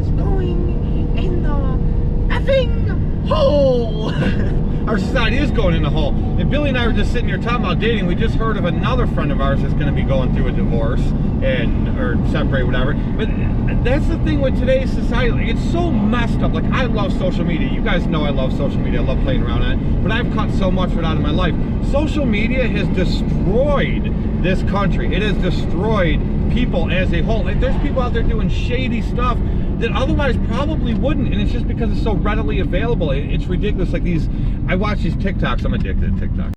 is going in the effing hole. Our society is going in the hole. And Billy and I were just sitting here talking about dating. We just heard of another friend of ours that's going to be going through a divorce or separate, whatever. But that's the thing with today's society. Like, it's so messed up. Like, I love social media. You guys know I love social media. I love playing around on it. But I've cut so much of it out of my life. Social media has destroyed this country. It has destroyed people as a whole. Like, there's people out there doing shady stuff that otherwise probably wouldn't, and it's just because it's so readily available. It's ridiculous. Like I watch these TikToks. I'm addicted to TikTok.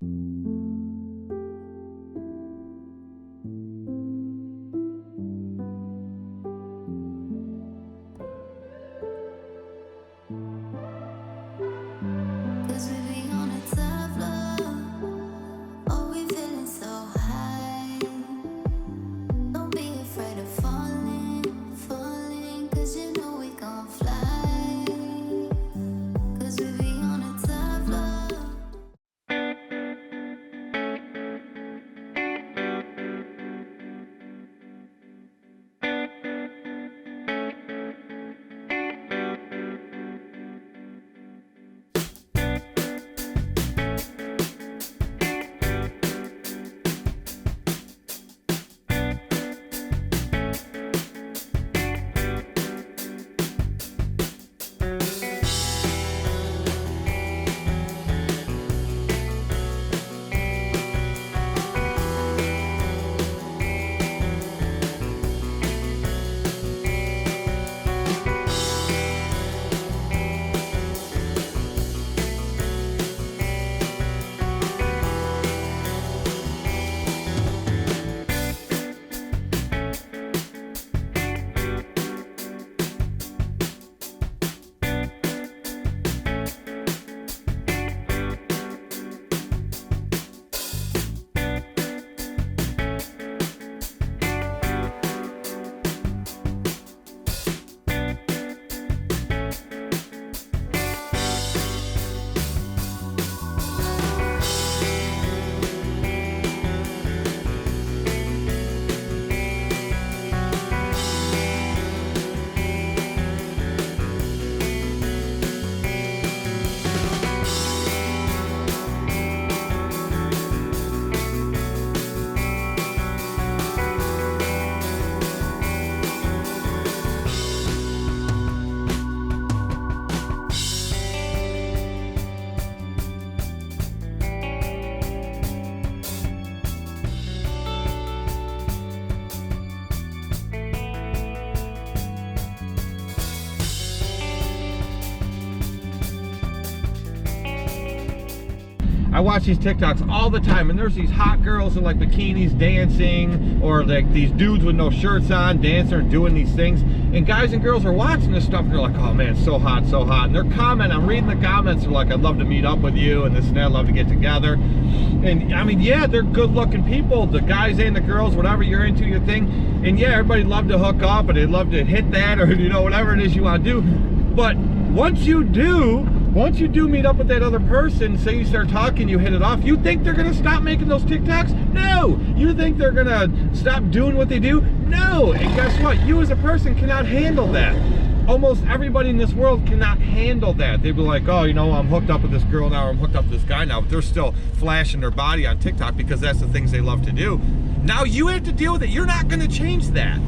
I watch these TikToks all the time, and there's these hot girls in like bikinis dancing, or like these dudes with no shirts on dancing or doing these things, and guys and girls are watching this stuff and they're like, oh man, so hot, so hot. And they're commenting, I'm reading the comments, they're like, I'd love to meet up with you and this and that, I'd love to get together. And I mean, yeah, they're good looking people, the guys and the girls, whatever you're into, your thing. And yeah, everybody'd love to hook up and they'd love to hit that, or you know, whatever it is you want to do. But once you do meet up with that other person, say you start talking, you hit it off, you think they're gonna stop making those TikToks? No! You think they're gonna stop doing what they do? No! And guess what? You as a person cannot handle that. Almost everybody in this world cannot handle that. They'd be like, oh, you know, I'm hooked up with this girl now, or I'm hooked up with this guy now, but they're still flashing their body on TikTok because that's the things they love to do. Now you have to deal with it. You're not gonna change that.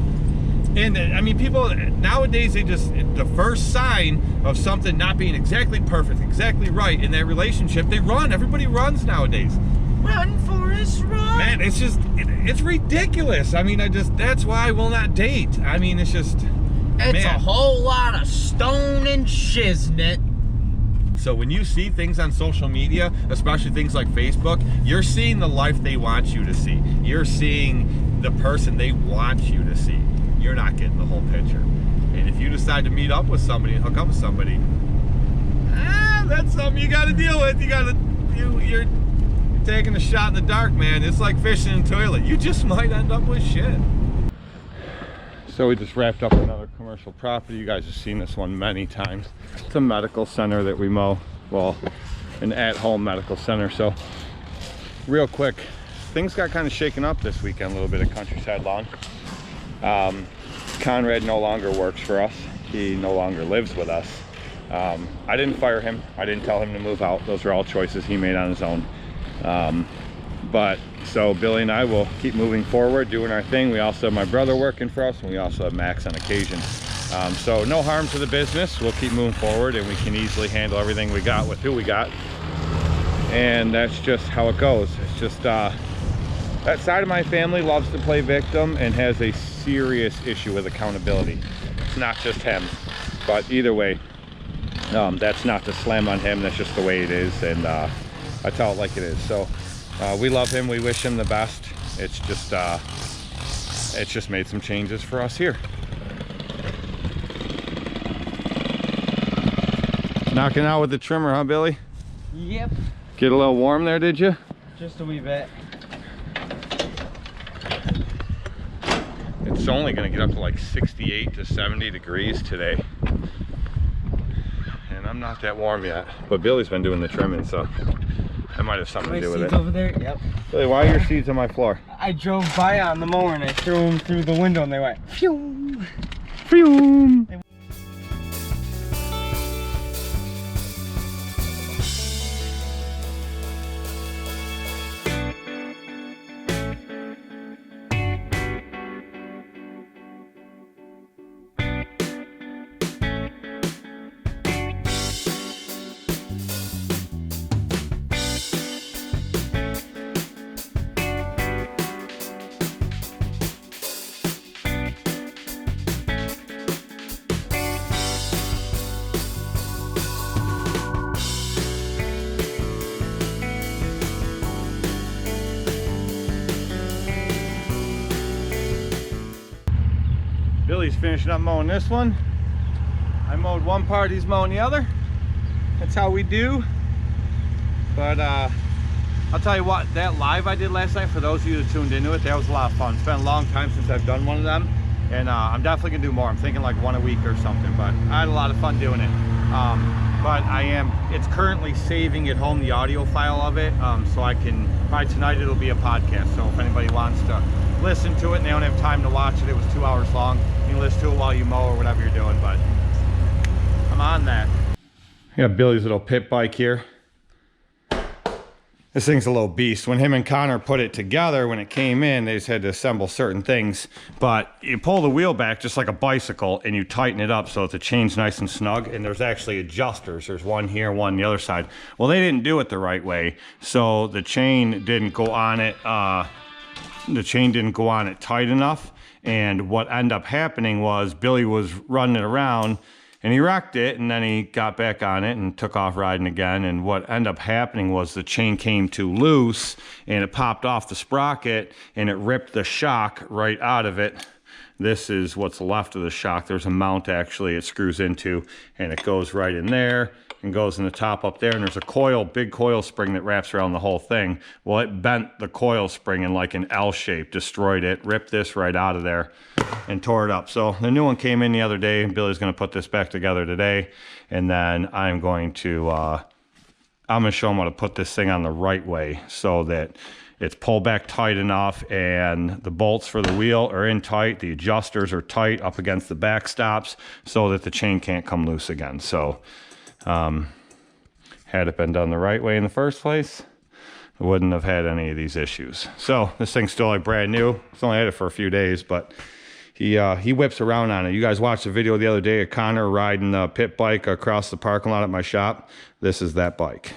And I mean, people nowadays, the first sign of something not being exactly perfect, exactly right in that relationship, they run. Everybody runs nowadays. Run, Forrest, run. Man, it's just, it's ridiculous. I mean, that's why I will not date. I mean, it's just, it's a whole lot of stone and shiznit. So when you see things on social media, especially things like Facebook, you're seeing the life they want you to see. You're seeing the person they want you to see. You're not getting the whole picture. And if you decide to meet up with somebody and hook up with somebody, that's something you got to deal with. You're taking a shot in the dark, man. It's like fishing in a toilet. You just might end up with shit. So we just wrapped up another commercial property. You guys have seen this one many times. It's a medical center that we mow. Well, an at-home medical center. So real quick, things got kind of shaken up this weekend, a little bit of Countryside Lawn. Conrad no longer works for us. he no longer lives with us. I didn't fire him. I didn't tell him to move out. Those are all choices he made on his own. But so Billy and I will keep moving forward, doing our thing. We also have my brother working for us, and we also have Max on occasion. So no harm to the business. We'll keep moving forward, and we can easily handle everything we got with who we got. And that's just how it goes. It's just that side of my family loves to play victim and has a serious issue with accountability. It's not just him, but either way, that's not to slam on him. That's just the way it is, and I tell it like it is. So we love him. We wish him the best. It's just made some changes for us here. Knocking out with the trimmer, huh, Billy? Yep. Get a little warm there, did you? Just a wee bit. It's only going to get up to like 68 to 70 degrees today. And I'm not that warm yet. But Billy's been doing the trimming, so that might have something to do with it. Over there? Yep. Billy, why are your seeds on my floor? I drove by on the mower and I threw them through the window and they went phew. Phew. Billy's finishing up mowing this one. I mowed one part, he's mowing the other. That's how we do. But I'll tell you what, that live I did last night, for those of you that tuned into it, that was a lot of fun. It's been a long time since I've done one of them, and I'm definitely gonna do more. I'm thinking like one a week or something, but I had a lot of fun doing it. But it's currently saving at home, the audio file of it, so I can, by tonight it'll be a podcast. So if anybody wants to listen to it and they don't have time to watch it, it was 2 hours long, you can listen to it while you mow or whatever you're doing, but I'm on that. I got Billy's little pit bike here. This thing's a little beast. When him and Connor put it together, when it came in, they just had to assemble certain things. But you pull the wheel back just like a bicycle and you tighten it up so that the chain's nice and snug. And there's actually adjusters. There's one here, one on the other side. Well, they didn't do it the right way. So the chain didn't go on it. Tight enough. And what ended up happening was Billy was running it around and he wrecked it, and then he got back on it and took off riding again. And what ended up happening was the chain came too loose and it popped off the sprocket and it ripped the shock right out of it. This is what's left of the shock. There's a mount actually it screws into, and it goes right in there and goes in the top up there. And there's a coil, big coil spring that wraps around the whole thing. Well, it bent the coil spring in like an L shape, destroyed it, ripped this right out of there and tore it up. So the new one came in the other day, and Billy's going to put this back together today. And then I'm going to show him how to put this thing on the right way so that it's pulled back tight enough and the bolts for the wheel are in tight. The adjusters are tight up against the back stops so that the chain can't come loose again. So had it been done the right way in the first place, I wouldn't have had any of these issues. So this thing's still like brand new. It's only had it for a few days, but he whips around on it. You guys watched the video the other day of Connor riding a pit bike across the parking lot at my shop. This is that bike.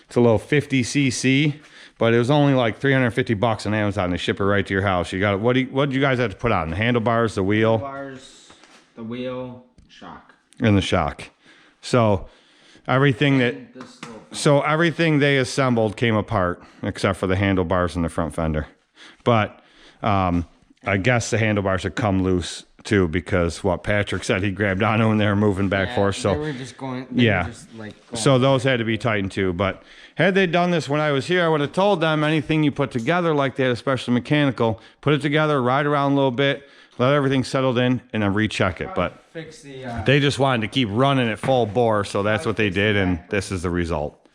It's a little 50cc, but it was only like $350 on Amazon. They ship it right to your house. You got it. What did you guys have to put on? The handlebars, the wheel? Handlebars, the wheel, shock. And the shock. So everything they assembled came apart except for the handlebars and the front fender. But I guess the handlebars had come loose too, because what Patrick said, he grabbed onto and they were moving back for us. So they were just going. So those had to be tightened too. But had they done this when I was here, I would have told them anything you put together like that, especially mechanical, put it together, ride around a little bit, let everything settle in, and then recheck it. But fix the, they just wanted to keep running at full bore, so that's what they did, and this is the result.